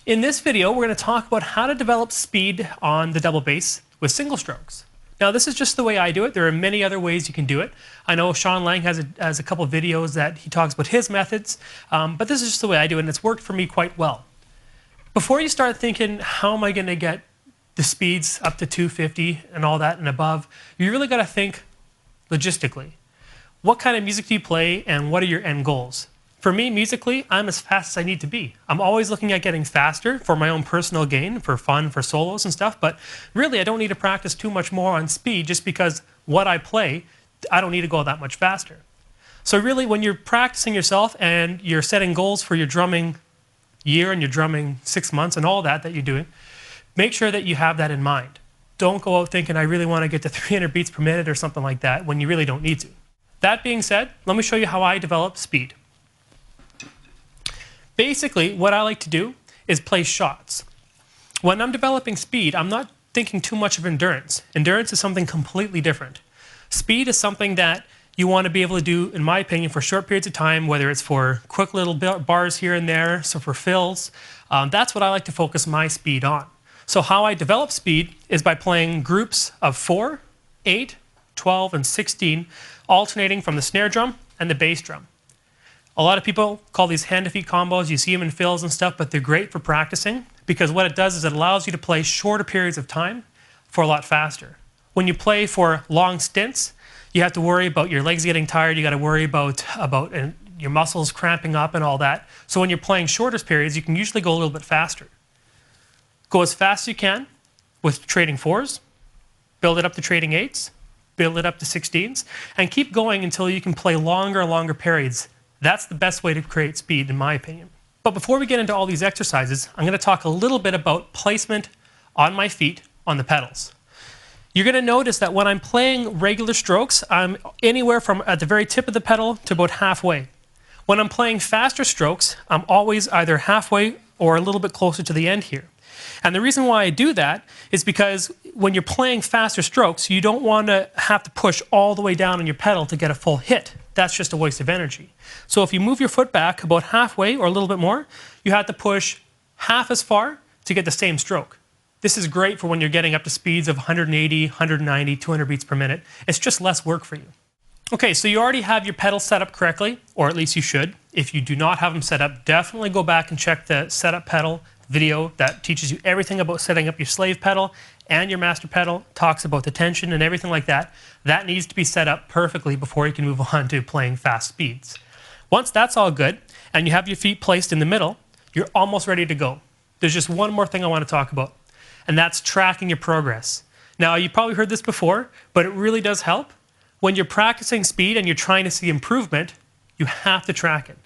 In this video, we're going to talk about how to develop speed on the double bass with single strokes. Now, this is just the way I do it. There are many other ways you can do it. I know Sean Lang has a couple of videos that he talks about his methods, but this is just the way I do it, and it's worked for me quite well. Before you start thinking, how am I going to get the speeds up to 250 and all that and above, you really got to think logistically. What kind of music do you play, and what are your end goals? For me, musically, I'm as fast as I need to be. I'm always looking at getting faster for my own personal gain, for fun, for solos and stuff, but really I don't need to practice too much more on speed just because what I play, I don't need to go that much faster. So really, when you're practicing yourself and you're setting goals for your drumming year and your drumming 6 months and all that you're doing, make sure that you have that in mind. Don't go out thinking, I really want to get to 300 beats per minute or something like that when you really don't need to. That being said, let me show you how I develop speed. Basically, what I like to do is play shots. When I'm developing speed, I'm not thinking too much of endurance. Endurance is something completely different. Speed is something that you want to be able to do, in my opinion, for short periods of time, whether it's for quick little bars here and there, so for fills. That's what I like to focus my speed on. So how I develop speed is by playing groups of 4, 8, 12, and 16, alternating from the snare drum and the bass drum. A lot of people call these hand-to-feet combos. You see them in fills and stuff, but they're great for practicing because what it does is it allows you to play shorter periods of time for a lot faster. When you play for long stints, you have to worry about your legs getting tired. You got to worry about your muscles cramping up and all that. So when you're playing shorter periods, you can usually go a little bit faster. Go as fast as you can with trading 4s, build it up to trading 8s, build it up to 16s, and keep going until you can play longer and longer periods. That's the best way to create speed, in my opinion. But before we get into all these exercises, I'm going to talk a little bit about placement on my feet on the pedals. You're going to notice that when I'm playing regular strokes, I'm anywhere from at the very tip of the pedal to about halfway. When I'm playing faster strokes, I'm always either halfway or a little bit closer to the end here. And the reason why I do that is because when you're playing faster strokes, you don't want to have to push all the way down on your pedal to get a full hit. That's just a waste of energy. So if you move your foot back about halfway or a little bit more, you have to push half as far to get the same stroke. This is great for when you're getting up to speeds of 180, 190, 200 beats per minute. It's just less work for you. Okay, so you already have your pedals set up correctly, or at least you should. If you do not have them set up, definitely go back and check the setup pedal video that teaches you everything about setting up your slave pedal and your master pedal, talks about the tension and everything like that. That needs to be set up perfectly before you can move on to playing fast speeds. Once that's all good and you have your feet placed in the middle, you're almost ready to go. There's just one more thing I want to talk about, and that's tracking your progress. Now, you probably heard this before, but it really does help. When you're practicing speed and you're trying to see improvement, you have to track it.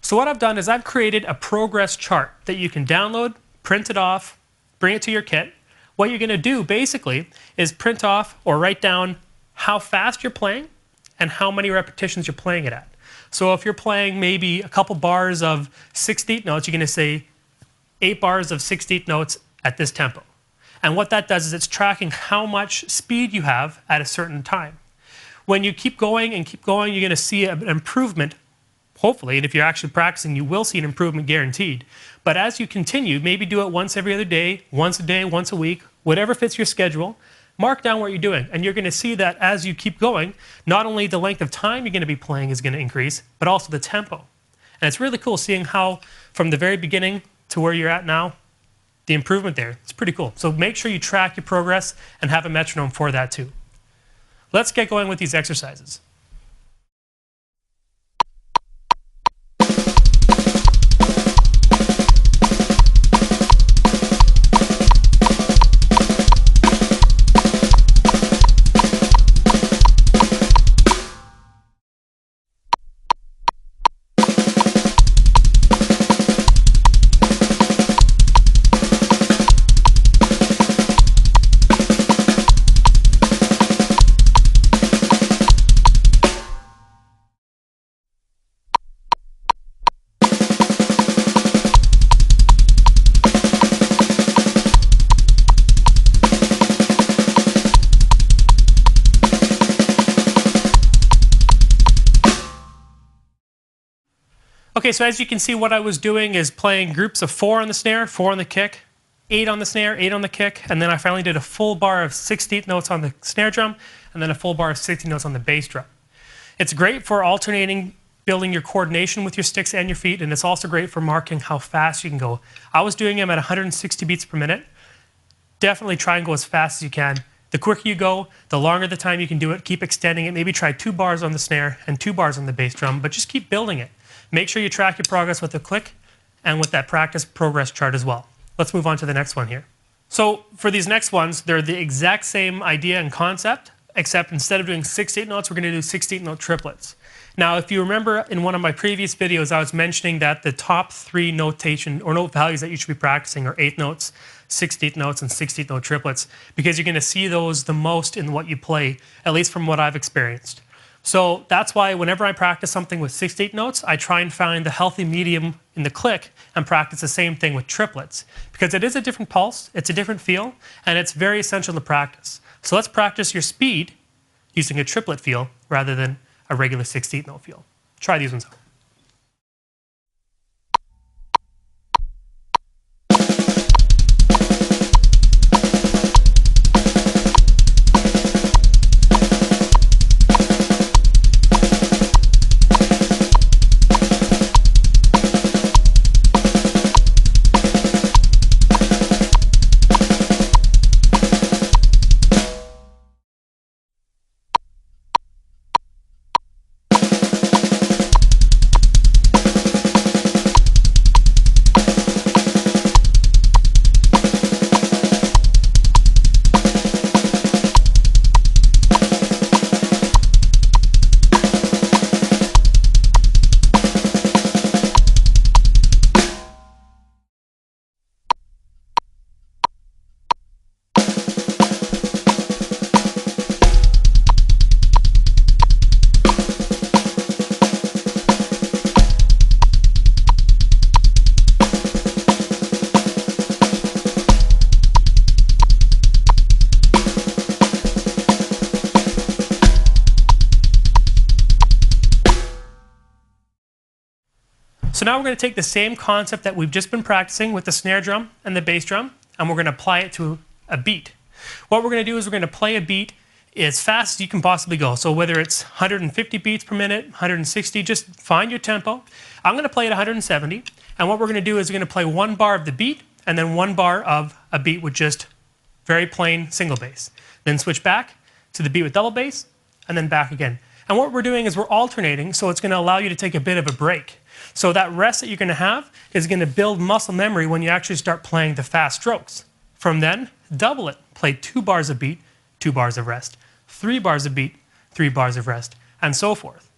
So what I've done is I've created a progress chart that you can download, print it off, bring it to your kit. What you're going to do basically is print off or write down how fast you're playing and how many repetitions you're playing it at. So if you're playing maybe a couple bars of 16th notes, you're going to say 8 bars of 16th notes at this tempo. And what that does is it's tracking how much speed you have at a certain time. When you keep going and keep going, you're going to see an improvement. Hopefully, and if you're actually practicing, you will see an improvement guaranteed. But as you continue, maybe do it once every other day, once a week, whatever fits your schedule. Mark down what you're doing, and you're going to see that as you keep going, not only the length of time you're going to be playing is going to increase, but also the tempo. And it's really cool seeing how, from the very beginning to where you're at now, the improvement there. It's pretty cool. So make sure you track your progress and have a metronome for that too. Let's get going with these exercises. Okay, so as you can see, what I was doing is playing groups of 4 on the snare, 4 on the kick, 8 on the snare, 8 on the kick, and then I finally did a full bar of 16th notes on the snare drum, and then a full bar of 16th notes on the bass drum. It's great for alternating, building your coordination with your sticks and your feet, and it's also great for marking how fast you can go. I was doing them at 160 beats per minute. Definitely try and go as fast as you can. The quicker you go, the longer the time you can do it. Keep extending it. Maybe try 2 bars on the snare and 2 bars on the bass drum, but just keep building it. Make sure you track your progress with the click and with that practice progress chart as well. Let's move on to the next one here. So for these next ones, they're the exact same idea and concept, except instead of doing 6/8 notes, we're going to do 16th note triplets. Now, if you remember in one of my previous videos, I was mentioning that the top 3 notation or note values that you should be practicing are 8th notes, 16th notes, and 16th note triplets, because you're going to see those the most in what you play, at least from what I've experienced. So that's why whenever I practice something with 6/8 notes, I try and find the healthy medium in the click and practice the same thing with triplets, because it is a different pulse, it's a different feel, and it's very essential to practice. So let's practice your speed using a triplet feel rather than a regular 16th note feel. Try these ones out. So now we're going to take the same concept that we've just been practicing with the snare drum and the bass drum, and we're going to apply it to a beat. What we're going to do is we're going to play a beat as fast as you can possibly go. So whether it's 150 beats per minute, 160, just find your tempo. I'm going to play at 170, and what we're going to do is we're going to play 1 bar of the beat and then 1 bar of a beat with just very plain single bass. Then switch back to the beat with double bass, and then back again. And what we're doing is we're alternating, so it's going to allow you to take a bit of a break. So that rest that you're going to have is going to build muscle memory when you actually start playing the fast strokes. From then, double it. Play 2 bars of beat, 2 bars of rest, 3 bars of beat, 3 bars of rest, and so forth.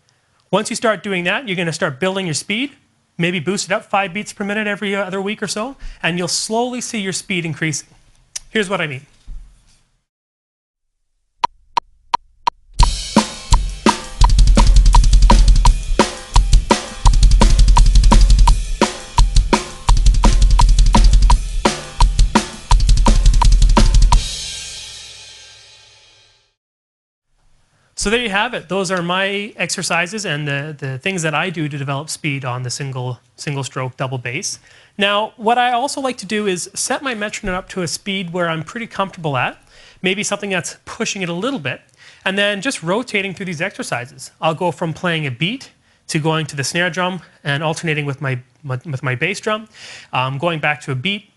Once you start doing that, you're going to start building your speed, maybe boost it up 5 beats per minute every other week or so, and you'll slowly see your speed increasing. Here's what I mean. So there you have it. Those are my exercises and the things that I do to develop speed on the single stroke double bass. Now, what I also like to do is set my metronome up to a speed where I'm pretty comfortable at, maybe something that's pushing it a little bit, and then just rotating through these exercises. I'll go from playing a beat to going to the snare drum and alternating with my bass drum, going back to a beat.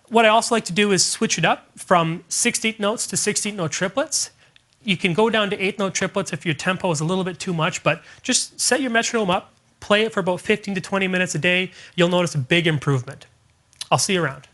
What I also like to do is switch it up from 16th notes to 16th note triplets. You can go down to 8th note triplets if your tempo is a little bit too much, but just set your metronome up, play it for about 15 to 20 minutes a day. You'll notice a big improvement. I'll see you around.